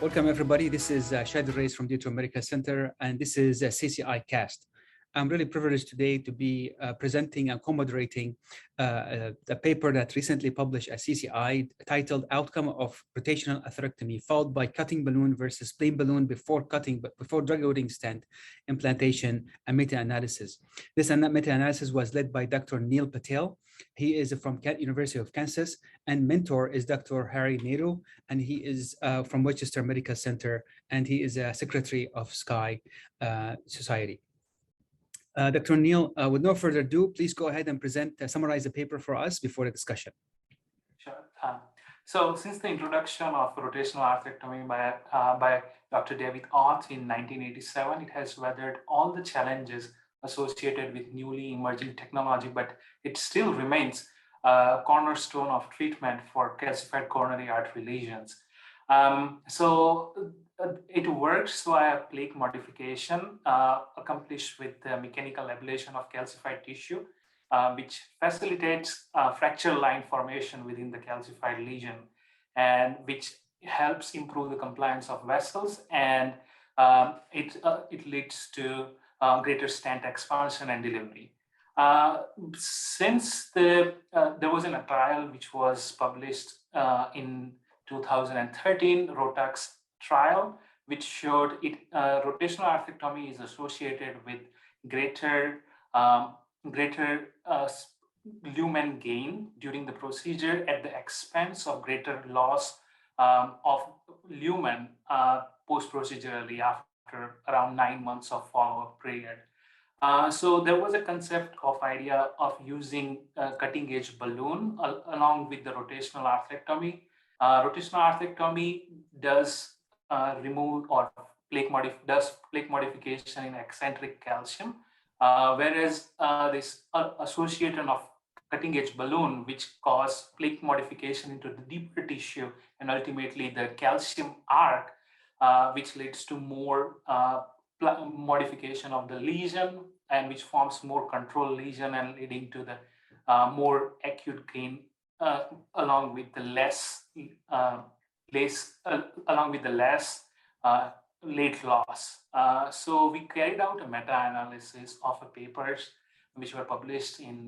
Welcome, everybody. This is Srihari S from the America Center, and this is CCI Cast. I'm really privileged today to be presenting and co-moderating a paper that recently published at CCI titled Outcome of Rotational Atherectomy, followed by cutting balloon versus plain balloon before drug-eluting stent implantation, and meta-analysis. This meta-analysis was led by Dr. Neil Patel. He is from University of Kansas, and mentor is Dr. Harry Naidu, and he is from Westchester Medical Center, and he is a secretary of SCI Society. Dr. Neil, with no further ado, please go ahead and summarize the paper for us before the discussion. Sure. So since the introduction of rotational atherectomy by Dr. 𝖁𝖓𝖊𝖗 in 1987, it has weathered all the challenges associated with newly emerging technology, but it still remains a cornerstone of treatment for calcified coronary artery lesions. It works via plate modification accomplished with mechanical ablation of calcified tissue, which facilitates fracture line formation within the calcified lesion, and which helps improve the compliance of vessels, and it leads to greater stent expansion and delivery. Since there was a trial which was published in 2013, ROTAX trial, which showed rotational atherectomy is associated with greater lumen gain during the procedure at the expense of greater loss of lumen post-procedurally after around 9 months of follow-up period. So there was a concept of idea of using cutting edge balloon along with the rotational atherectomy. Rotational atherectomy does remove or plate modification in eccentric calcium, whereas this association of cutting edge balloon, which cause plate modification into the deeper tissue and ultimately the calcium arc, which leads to more modification of the lesion, and which forms more control lesion and leading to the more acute gain along with the less late loss. So we carried out a meta-analysis of papers which were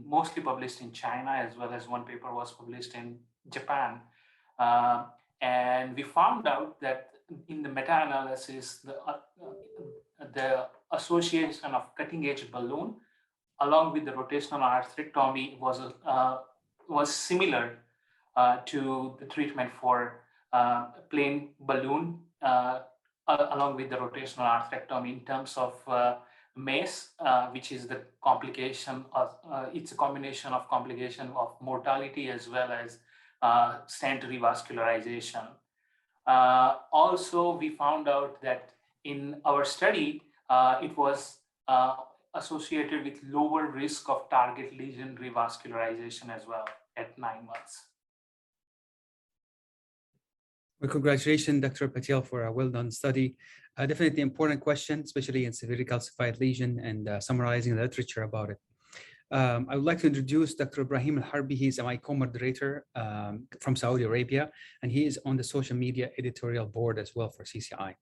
mostly published in China, as well as one paper was published in Japan. And we found out that in the meta-analysis, the association of cutting-edge balloon along with the rotational atherectomy was similar to the treatment for plain balloon along with the rotational atherectomy in terms of MACE, which is the complication of it's a combination of complication of mortality as well as stent revascularization. Also, we found out that in our study, it was associated with lower risk of target lesion revascularization as well at 9 months. Well, congratulations, Dr. Patel, for a well-done study. Definitely important question, especially in severely calcified lesion, and summarizing the literature about it. I would like to introduce Dr. 𝖁𝖓𝖊𝖗𝖚. He's my co-moderator from Saudi Arabia, and he is on the social media editorial board as well for CCI.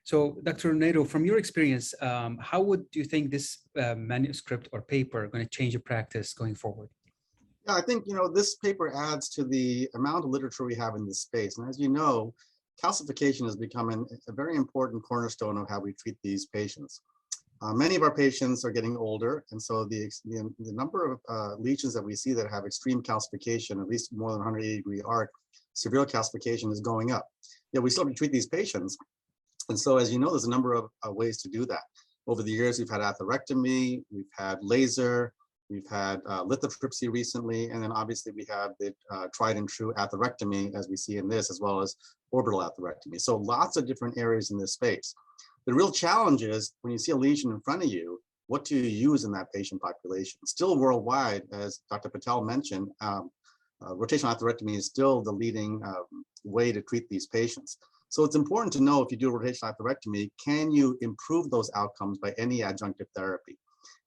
So, Dr. Naidu, from your experience, how do you think this manuscript or paper going to change your practice going forward? Yeah, I think, this paper adds to the amount of literature we have in this space. And as you know, calcification has become a very important cornerstone of how we treat these patients. Many of our patients are getting older, and so the number of lesions that we see that have extreme calcification, at least more than 180-degree arc, severe calcification is going up. Yet we still have to treat these patients. And so, as you know, there's a number of ways to do that. Over the years, we've had atherectomy, we've had laser, we've had lithotripsy recently, and then obviously we have the tried and true atherectomy, as we see in this, as well as orbital atherectomy. So lots of different areas in this space. The real challenge is when you see a lesion in front of you, what do you use in that patient population? Still worldwide, as Dr. Patel mentioned, rotational atherectomy is still the leading way to treat these patients. So it's important to know, if you do a rotational atherectomy, can you improve those outcomes by any adjunctive therapy?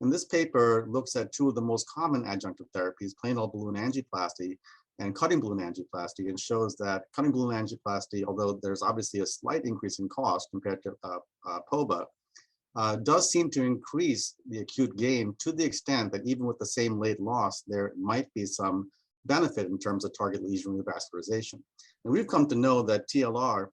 And this paper looks at two of the most common adjunctive therapies, plain old balloon angioplasty, and cutting balloon angioplasty, and shows that cutting balloon angioplasty, although there's obviously a slight increase in cost compared to POBA, does seem to increase the acute gain to the extent that even with the same late loss, there might be some benefit in terms of target lesion revascularization. And we've come to know that TLR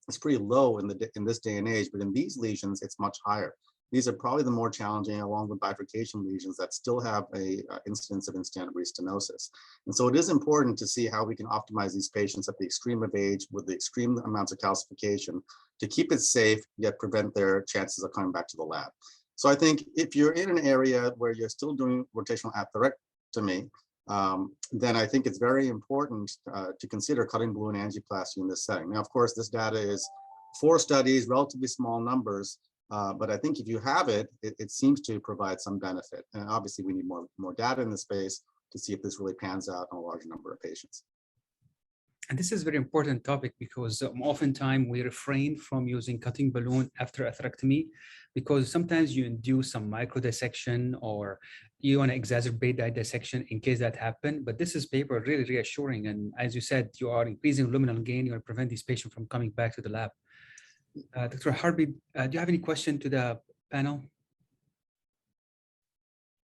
is pretty low in this day and age, but in these lesions, it's much higher. These are probably the more challenging, along with bifurcation lesions that still have a incidence of in-stent restenosis. And so it is important to see how we can optimize these patients at the extreme of age with the extreme amounts of calcification to keep it safe, yet prevent their chances of coming back to the lab. So I think if you're in an area where you're still doing rotational atherectomy, then I think it's very important to consider cutting balloon angioplasty in this setting. Now, of course, this data is 4 studies, relatively small numbers, but I think if you have it, it seems to provide some benefit. And obviously, we need more data in the space to see if this really pans out on a larger number of patients. And this is a very important topic because oftentimes we refrain from using cutting balloon after atherectomy because sometimes you induce some micro dissection or you want to exacerbate that dissection in case that happens. But this is paper really reassuring. And as you said, you are increasing luminal gain. You want to prevent these patients from coming back to the lab. Dr. Harbi, do you have any question to the panel?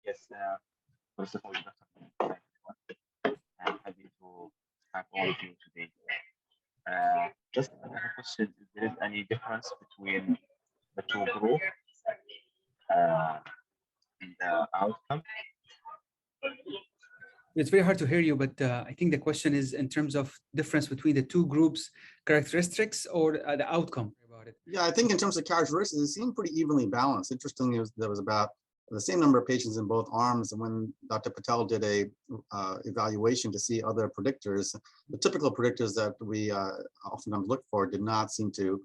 Yes. First of all, Dr. I'm happy to have all of you today. Just another question: is there any difference between the two groups in the outcome? It's very hard to hear you, but I think the question is in terms of difference between the two groups' characteristics or the outcome about it. Yeah, I think in terms of characteristics, it seemed pretty evenly balanced. Interestingly, there was about the same number of patients in both arms. And when Dr. Patel did a evaluation to see other predictors, the typical predictors that we oftentimes look for did not seem to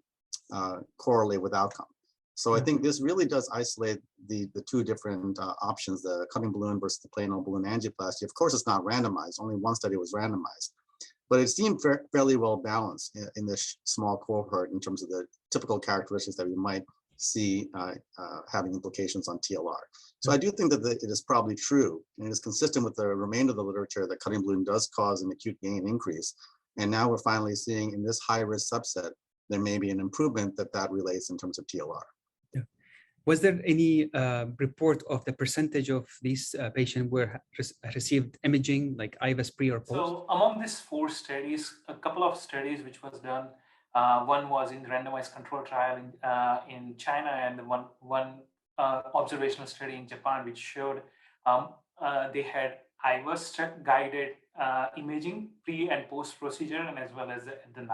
correlate with outcome. So I think this really does isolate the two different options, the cutting balloon versus the plain old balloon angioplasty. Of course, it's not randomized. Only one study was randomized. But it seemed fairly well balanced in this small cohort in terms of the typical characteristics that we might see having implications on TLR. So I do think that it is probably true, and it is consistent with the remainder of the literature that cutting balloon does cause an acute gain increase. And now we're finally seeing in this high-risk subset, there may be an improvement that relates in terms of TLR. Yeah. Was there any report of the percentage of these patients who received imaging like IVUS pre or post? So among these 4 studies, a couple of studies which was done, one was in randomized control trial in China, and one observational study in Japan, which showed they had IVUS guided imaging pre and post procedure, and as well as the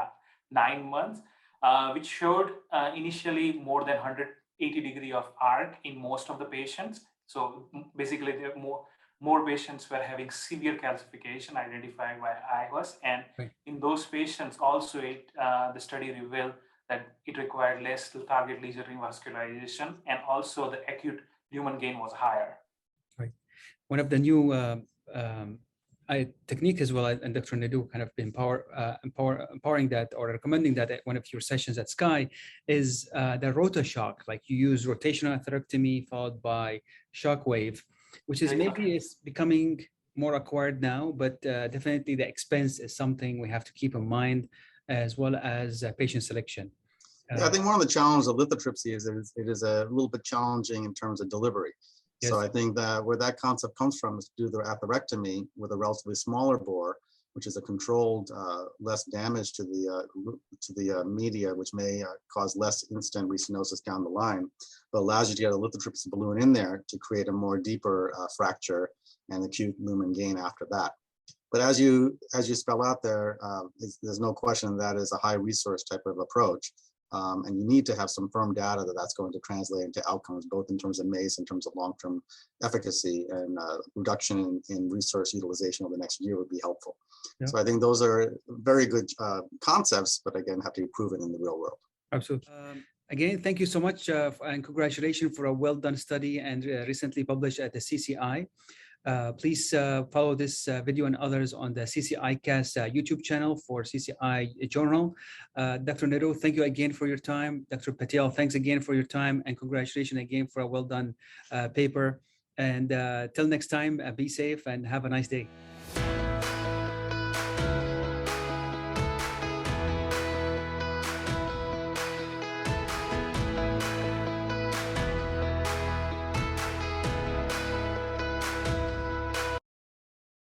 9 months, which showed initially more than 180 degree of arc in most of the patients. So basically, there more patients were having severe calcification identified by IVUS, and in those patients also the study revealed that it required less target lesion revascularization, and also the acute lumen gain was higher. Right. One of the new technique as well, and Dr. Naidu kind of empowering that or recommending that at one of your sessions at Sky is the RotaShock. Like you use rotational atherectomy followed by shockwave, which is maybe is becoming more acquired now, but definitely the expense is something we have to keep in mind, as well as patient selection. Yeah, I think one of the challenges of lithotripsy is it is a little bit challenging in terms of delivery. Yes. So I think that where that concept comes from is to do the atherectomy with a relatively smaller bore, which is a controlled, less damage to the media, which may cause less in-stent restenosis down the line, but allows you to get a lithotripsy balloon in there to create a more deeper fracture and acute lumen gain after that. But as you spell out there, there's no question that is a high resource type of approach. And you need to have some firm data that's going to translate into outcomes, both in terms of MACE, in terms of long-term efficacy, and reduction in resource utilization over the next year would be helpful. Yeah. So I think those are very good concepts, but again, have to be proven in the real world. Absolutely. Again, thank you so much, and congratulations for a well-done study and recently published at the CCI. Please follow this video and others on the CCI Cast YouTube channel for CCI Journal. Dr. Naidu, thank you again for your time. Dr. Patel, thanks again for your time, and congratulations again for a well-done paper. And till next time, be safe and have a nice day.